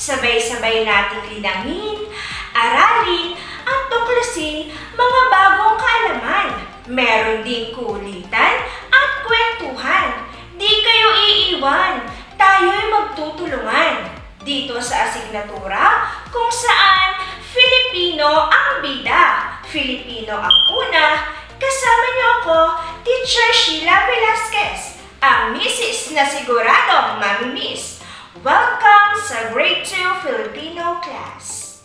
Sabay-sabay nating linangin, aralin, at tuklasin mga bagong kaalaman. Meron ding kulitan at kwentuhan. Di kayo iiwan, tayo'y magtutulungan. Dito sa asignatura kung saan Filipino ang bida, Filipino ang una, kasama niyo ako, Teacher Sheila Velasquez, ang Mrs. na siguradong mamimiss. Welcome sa Grade 2 Filipino class.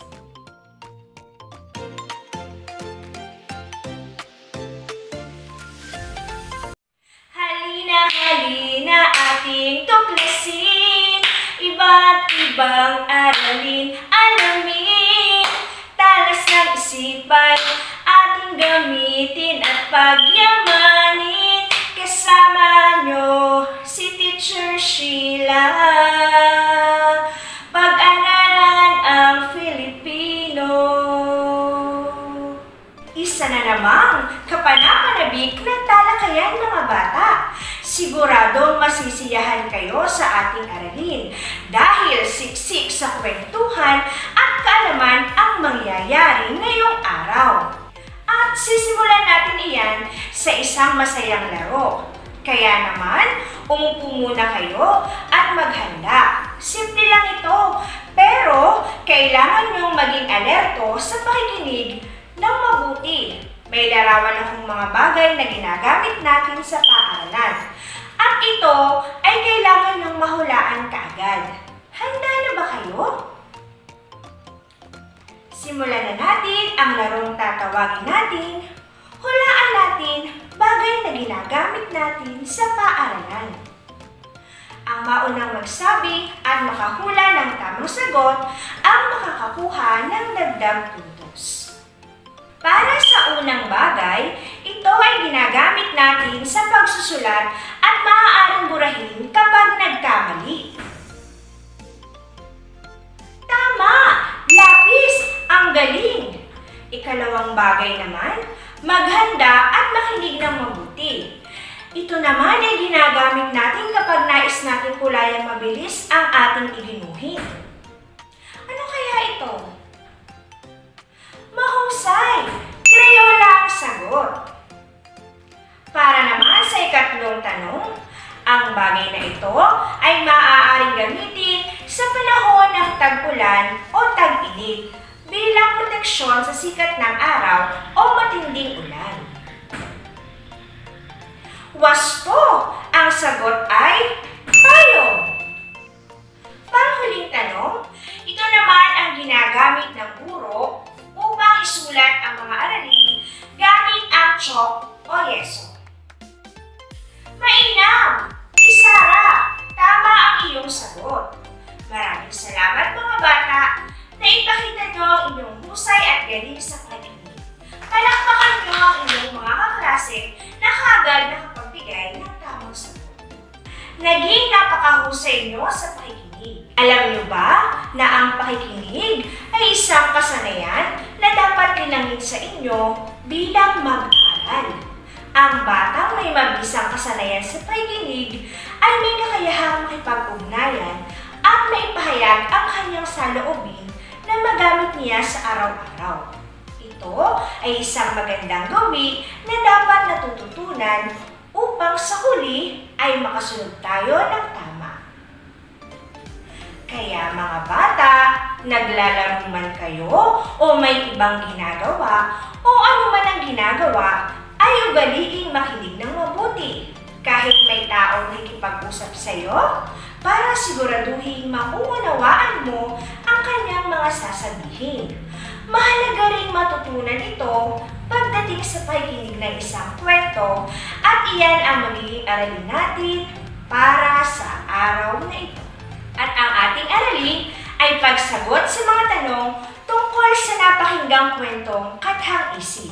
Halina ating tuklasin, iba't ibang aralin, alamin, talas ng isipan, ating gamitin at pagyamanin. Kasama nyo si Teacher Sheila, pag-aralan ang Filipino. Isa na namang kapanapanabik na talakayan mga bata. Siguradong masisiyahan kayo sa ating aralin dahil siksik sa kwentuhan at kaalaman ang mangyayari ngayong araw. At sisimulan natin iyan sa isang masayang laro. Kaya naman, umupo muna kayo at maghanda. Simple lang ito, pero kailangan niyong maging alerto sa pakikinig ng mabuti. May larawan akong mga bagay na ginagamit natin sa paaralan. At ito ay kailangan niyong mahulaan kaagad. Handa na ba kayo? Simulan na natin ang larong tatawagin natin. Hulaan natin bagay na ginagamit natin sa paaralan. Ang maunang magsabi at makahula ng tamang sagot ang makakakuha ng dagdag puntos. Para sa unang bagay, ito ay ginagamit natin sa pagsusulat at maaaring burahin kapag nagkamali. Tama! Lapis! Ang galing! Ikalawang bagay naman, maghanda at makinig ng mabuti. Ito naman ay ginagamit natin kapag nais natin kulayang mabilis ang ating iginuhin. Ano kaya ito? Mahusay! Crayola ang sagot. Para naman sa ikatlong tanong, ang bagay na ito ay maaaring gamitin sa panahon ng tag-ulan o tag-init bilang proteksyon sa sikat ng araw o matinding ulan. Wasto! Ang sagot ay payong. Panghuling tanong, ito naman ang ginagamit ng guro upang isulat ang mga aralin gamit ang chalk o yeso. Mainam! Isara! Tama ang iyong sagot. Maraming salamat mga bata na ipakita nyo ang inyong husay at galing sa pakikinig. Palakpakan nyo ang inyong mga kaklase na kaagad nakapagbigay ng tamang sagot. Naging napakahusay nyo sa pakikinig. Alam nyo ba na ang pakikinig ay isang kasanayan na dapat linangin sa inyo bilang mag-aaral? Ang batang may mabisang kasanayan sa pakikinig ay may kakayahang makipag-ugnayan at maipahayag ang kanyang saloobin na magamit niya sa araw-araw. Ito ay isang magandang gawi na dapat natututunan upang sa huli ay makasunod tayo ng tama. Kaya mga bata, naglalaro man kayo o may ibang ginagawa o ano man ang ginagawa, ay ugaliing makinig ng mabuti. Kahit may taong nakikipag-usap sa iyo, para siguraduhin mauunawaan mo ang kanyang mga sasabihin. Mahalaga rin matutunan ito pagdating sa pakikinig ng isang kwento at iyan ang magiging aralin natin para sa araw na ito. At ang ating aralin ay pagsagot sa mga tanong tungkol sa napakinggang kwentong Kathang Isip.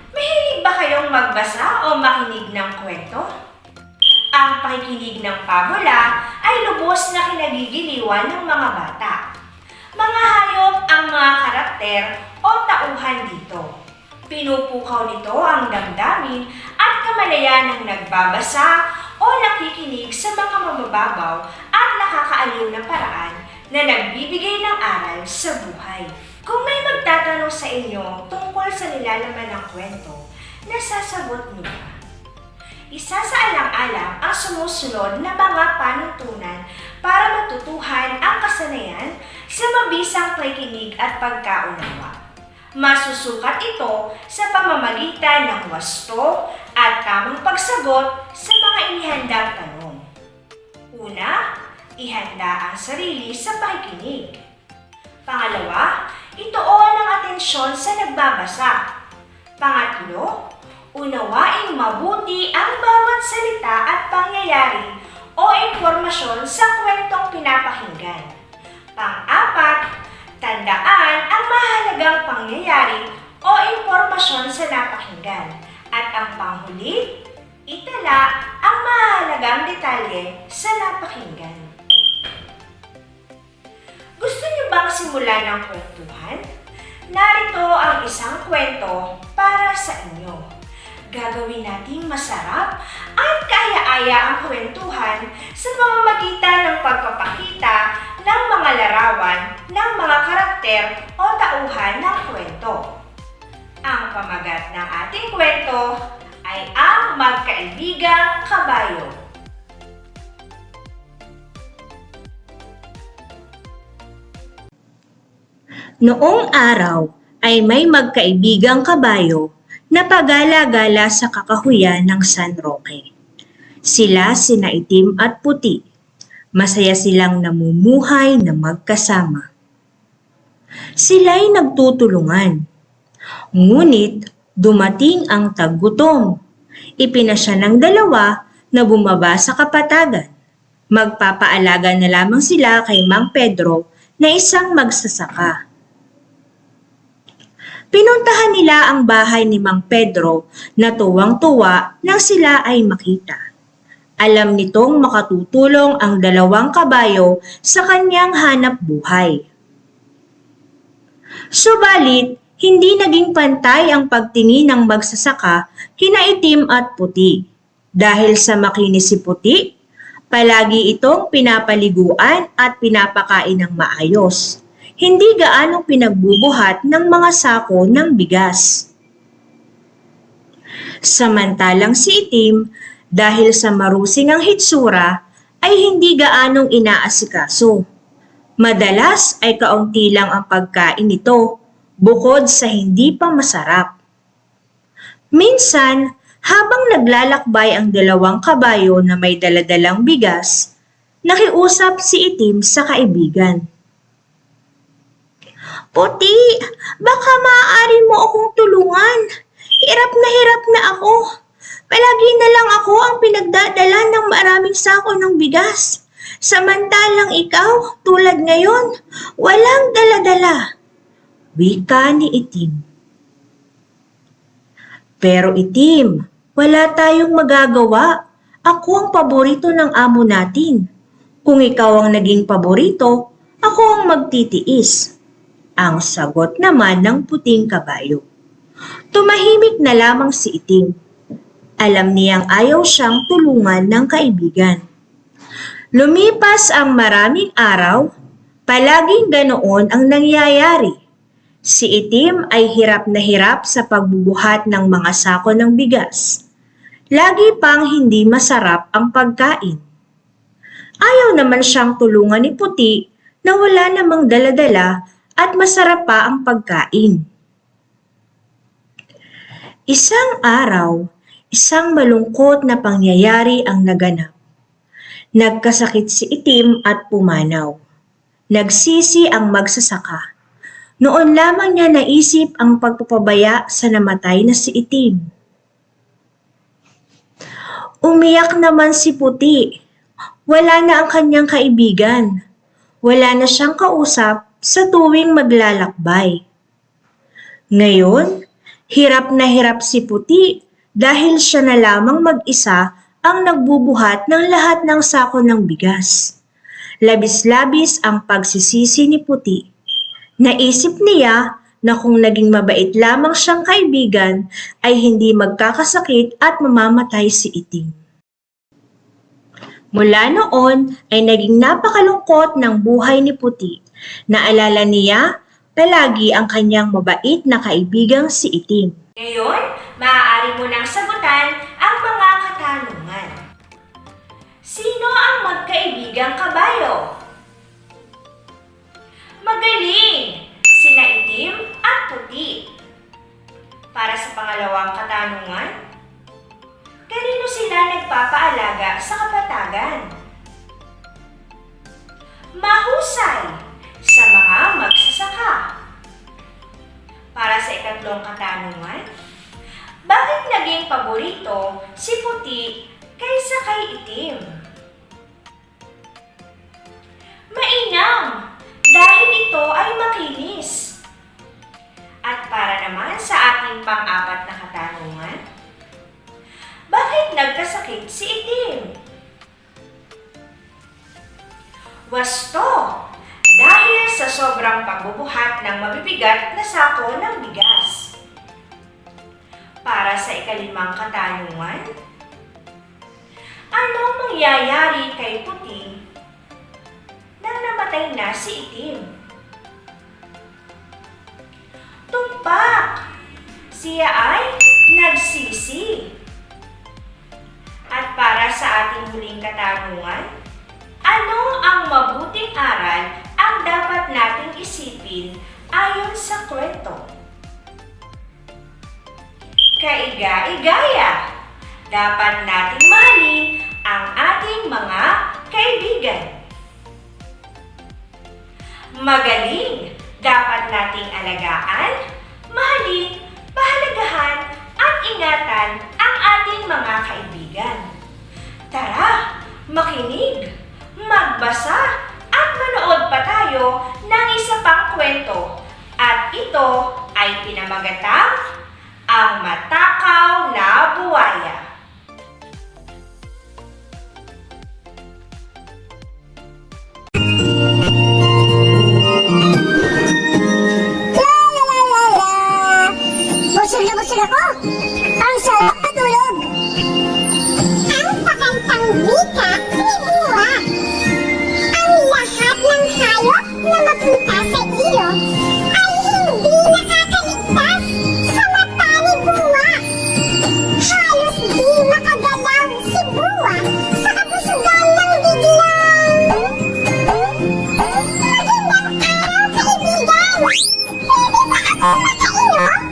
Mahilig ba kayong magbasa o makinig ng kwento? Ang pakikinig ng pabula ay lubos na kinagigiliwan ng mga bata. Mga hayop ang mga karakter o tauhan dito. Pinupukaw nito ang damdamin at kamalayan ng nagbabasa o nakikinig sa mga mababaw at nakakaaliw na paraan na nagbibigay ng aral sa buhay. Kung may magtatanong sa inyo tungkol sa nilalaman ng kwento, nasasagot niyo ba? Isa sa alang-alang ang sumusunod na mga panuntunan para matutuhan ang kasanayan sa mabisang pakikinig at pagkaunawa. Masusukat ito sa pamamagitan ng wasto at tamang pagsagot sa mga inihandang tanong. Una, ihanda ang sarili sa pakikinig. Pangalawa, ituon ang atensyon sa nagbabasa. Pangatlo, unawaing mabuti ang bawat salita at pangyayari o impormasyon sa kwentong pinapakinggan. Pang-apat, tandaan ang mahalagang pangyayari o impormasyon sa napakinggan. At ang panghuli, itala ang mahalagang detalye sa napakinggan. Gusto niyo bang simulan ng kwentuhan? Narito ang isang kwento para sa inyo. Gagawin nating masarap at kaya-aya ang kwentuhan sa pamamagitan ng pagpapakita ng mga larawan ng mga karakter o tauhan ng kwento. Ang pamagat ng ating kwento ay ang magkaibigang kabayo. Noong araw ay may magkaibigang kabayo na pagala-gala sa kakahuyan ng San Roque. Sila sina itim at puti. Masaya silang namumuhay na magkasama. Sila'y nagtutulungan. Ngunit dumating ang taggutom. Ipinasya ng dalawa na bumaba sa kapatagan. Magpapaalaga na lamang sila kay Mang Pedro na isang magsasaka. Pinuntahan nila ang bahay ni Mang Pedro na tuwang-tuwa nang sila ay makita. Alam nitong makatutulong ang dalawang kabayo sa kanyang hanap buhay. Subalit, hindi naging pantay ang pagtingin ng magsasaka kina itim at puti. Dahil sa makinis si puti, palagi itong pinapaliguan at pinapakain ng maayos. Hindi gaanong pinagbubuhat ng mga sako ng bigas. Samantalang si itim, dahil sa marusing ang hitsura, ay hindi gaanong inaasikaso. Madalas ay kaunti lang ang pagkain nito, bukod sa hindi pa masarap. Minsan, habang naglalakbay ang dalawang kabayo na may daladalang bigas, nakiusap si itim sa kaibigan. Puti, baka maaari mo akong tulungan. Hirap na ako. Palagi na lang ako ang pinagdadala ng maraming sako ng bigas. Samantalang ikaw, tulad ngayon, walang dala-dala. Wika ni itim. Pero itim, wala tayong magagawa. Ako ang paborito ng amo natin. Kung ikaw ang naging paborito, ako ang magtitiis. Ang sagot naman ng puting kabayo. Tumahimik na lamang si itim. Alam niyang ayaw siyang tulungan ng kaibigan. Lumipas ang maraming araw, palaging ganoon ang nangyayari. Si itim ay hirap na hirap sa pagbubuhat ng mga sako ng bigas. Lagi pang hindi masarap ang pagkain. Ayaw naman siyang tulungan ni puti na wala namang dala-dala at masarap pa ang pagkain. Isang araw, isang malungkot na pangyayari ang naganap. Nagkasakit si itim at pumanaw. Nagsisi ang magsasaka. Noon lamang niya naisip ang pagpapabaya sa namatay na si itim. Umiyak naman si puti. Wala na ang kanyang kaibigan. Wala na siyang kausap sa tuwing maglalakbay. Ngayon, hirap na hirap si puti dahil siya na lamang mag-isa ang nagbubuhat ng lahat ng sako ng bigas. Labis-labis ang pagsisisi ni puti. Naisip niya na kung naging mabait lamang siyang kaibigan ay hindi magkakasakit at mamamatay si itim. Mula noon ay naging napakalungkot ng buhay ni Puti. Naalala niya palagi ang kanyang mabait na kaibigang si Itim. Ngayon, maaari mo nang sagutan ang mga katanungan. Sino ang magkaibigang kabayo? Magaling! Sina Itim at Puti. Para sa pangalawang katanungan, kanino sila nagpapaalaga sa kapatagan? Mahusay! Sa mga magsasaka. Para sa ikatlong katanungan, bakit naging paborito si Puti kaysa kay Itim? Mainam! Dahil ito ay makinis. At para naman sa ating pang-apat na katanungan, bakit nagkasakit si Itim? Wasto! Dahil sa sobrang pagbubuhat ng mabibigat na sako ng bigas. Para sa ikalimang katanungan, anong mangyayari kay Puti nang namatay na si Itim? Tumpak! Siya ay nagsisi. At para sa ating huling katanungan, ano ang mabuting aral ang dapat nating isipin ayon sa kwento? Kaiga-igaya! Dapat nating mahalin ang ating mga kaibigan. Magaling! Dapat nating alagaan, mahalin, pahalagahan at ingatan ang ating mga kaibigan. Tara, makinig, magbasa at manood pa tayo ng isa pang kwento. At ito ay pinamagatang Ang Matakaw na Buwaya. Busog na busog ako! Ang sarap matulog! Ang pakantang wika ni Buwa! Ang lahat ng hayop na mapunta sa ilog ay hindi nakakaligtas sa mata ni Buwa! Halos di makagalaw si Buwa sa kabusugan ng biglang! Magandang araw, kaibigan! Pwede ba ako makainom?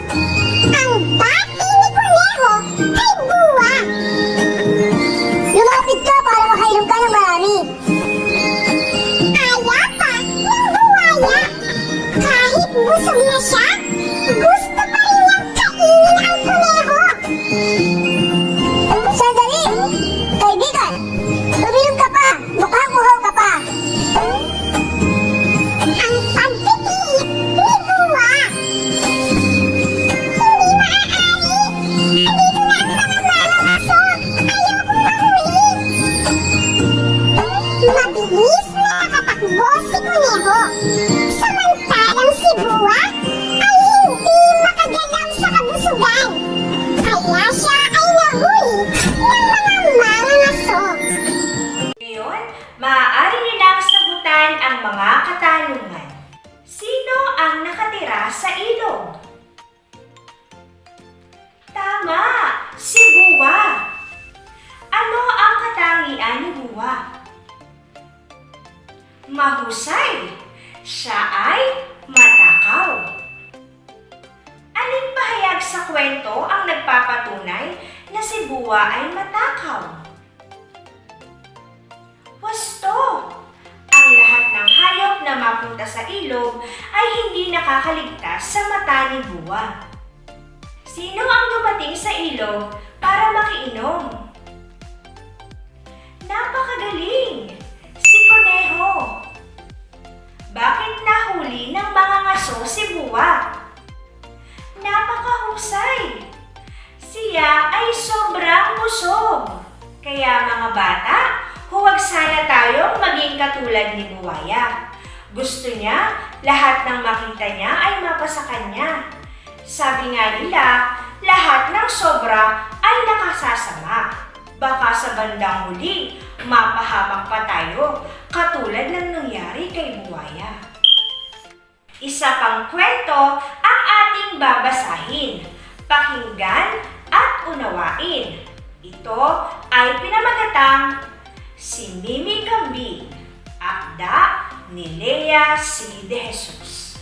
Ang bati ni Kuneho kay Buwa. Lumapit ka para makainom ka ng marami. Aya pa ng buwaya. Kahit busog na siya, gusto pa rin niyang kainin ang kuneho. Sandali! Kaibigan, uminom ka pa. Mukhang uhaw ka pa. Ang pagpipilit ni Buwa. Hindi maaari! Andito na ang mga manong aso! Ayokong mahuli! Mabilis na nakatakbo si Kuneho. Samantalang si Buwa ay hindi makagalaw sa kabusugan. Kaya siya ay nahuli ng mga manong aso. Ngayon, maaari nilang sagutan ang mga katanungan. Sino ang nakatira sa ilog? Tama! Si Buwa! Ano ang katangian ni Buwa? Mahusay! Siya ay matakaw. Aling pahayag sa kwento ang nagpapatunay na si Buwa ay matakaw? Wasto! Ang lahat ng hayop na mapunta sa ilog ay hindi nakakaligtas sa mata ni Buwa. Sino ang dumating sa ilog para makiinom? Napakagaling! Si Kuneho! Bakit nahuli ng mga ngaso si Buwa? Napakahusay! Siya ay sobrang busog. Kaya mga bata, huwag sana tayong maging katulad ni Buwaya. Gusto niya, lahat ng makita niya ay mapasa kanya. Sabi nga nila, lahat ng sobra ay nakasasama. Baka sa bandang huli, mapahamak pa tayo katulad ng nangyari kay buwaya. Isa pang kwento ang ating babasahin, pakinggan at unawain. Ito ay pinamagatang Si Mimi Kambing, akda ni Lea C. de Jesus.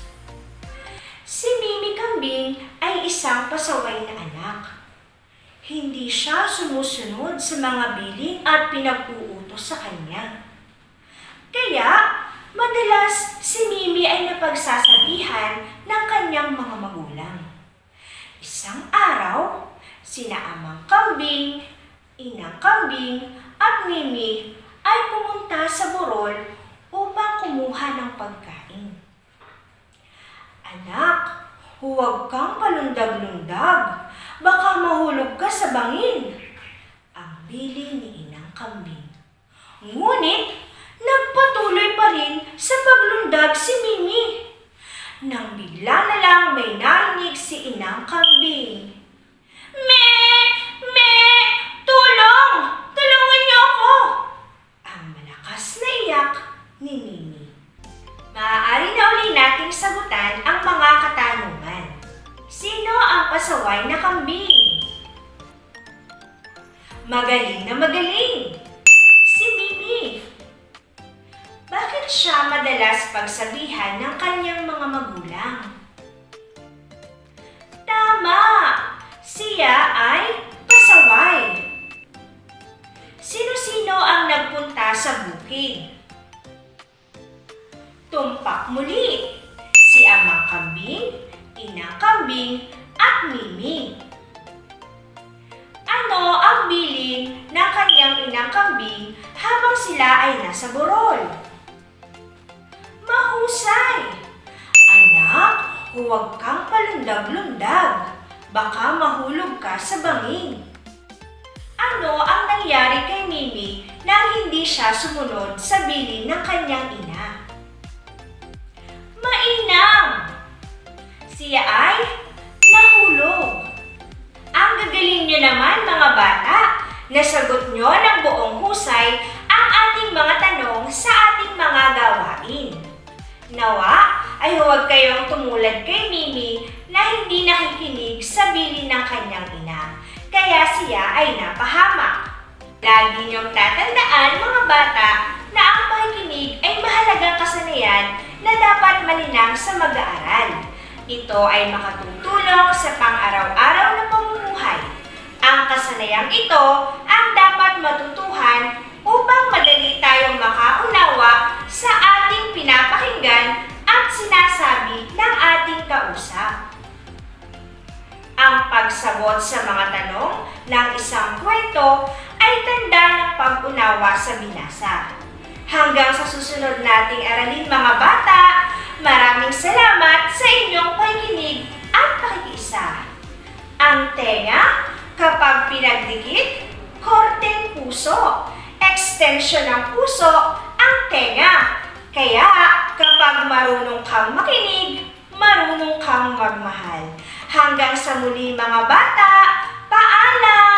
Si Mimi Kambing ay isang pasaway na anak. Hindi siya sumusunod sa mga bilin at pinag-uutos sa kanya. Kaya, madalas si Mimi ay napagsasabihan ng kanyang mga magulang. Isang araw, sina Amang Kambing, Inang Kambing at Mimi ay pumunta sa burol upang kumuha ng pagkain. Anak, huwag kang palundag-lundag, baka mahulog ka sa bangin, ang bili ni Inang Kambing. Ngunit, nagpatuloy pa rin sa paglundag si Mimi. Nang bigla na lang may narinig si Inang Kambing. Me! Me! Tulong! Tulungan niyo ako! Ang malakas na iyak ni Mimi. Maaari na uli nating sagutan ang mga katanungan. Sino ang pasaway na kambing? Magaling na magaling! Si Mimi. Bakit siya madalas pagsabihan ng kanyang mga magulang? Tama! Siya ay pasaway. Sino-sino ang nagpunta sa bukid? Tumpak muli si Amang Kambing, Inang Kambing at Mimi. Ano ang bilin ng kanyang Inang Kambing habang sila ay nasa burol? Mahusay! Anak, huwag kang palundag-lundag. Baka mahulog ka sa bangin. Ano ang nangyari kay Mimi nang hindi siya sumunod sa bilin ng kanyang ina? Mainam! Siya ay nahulog. Ang gagaling nyo naman mga bata, nasagot nyo ng buong husay ang ating mga tanong sa ating mga gawain. Nawa ay huwag kayong tumulad kay Mimi na hindi nakikinig sa bilin ng kanyang ina, kaya siya ay napahamak. Lagi niyong tatandaan mga bata na ang pakikinig ay mahalagang kasanayan na dapat malinang sa mag-aaral. Ito ay makatutulong sa pang-araw-araw na pamumuhay. Ang kasanayang ito ang dapat matutuhan upang madali tayong makaunawa sa ating pinapakinggan at sinasabi ng ating kausap. Ang pagsagot sa mga tanong ng isang kwento ay tanda ng pag-unawa sa binasa. Hanggang sa susunod nating aralin mga bata, maraming salamat sa inyong pakikinig at pakikiisa. Ang tenga, kapag pinagdikit, korteng puso. Extension ng puso, ang tenga. Kaya kapag marunong kang makinig, marunong kang magmahal. Hanggang sa muli mga bata, paalam!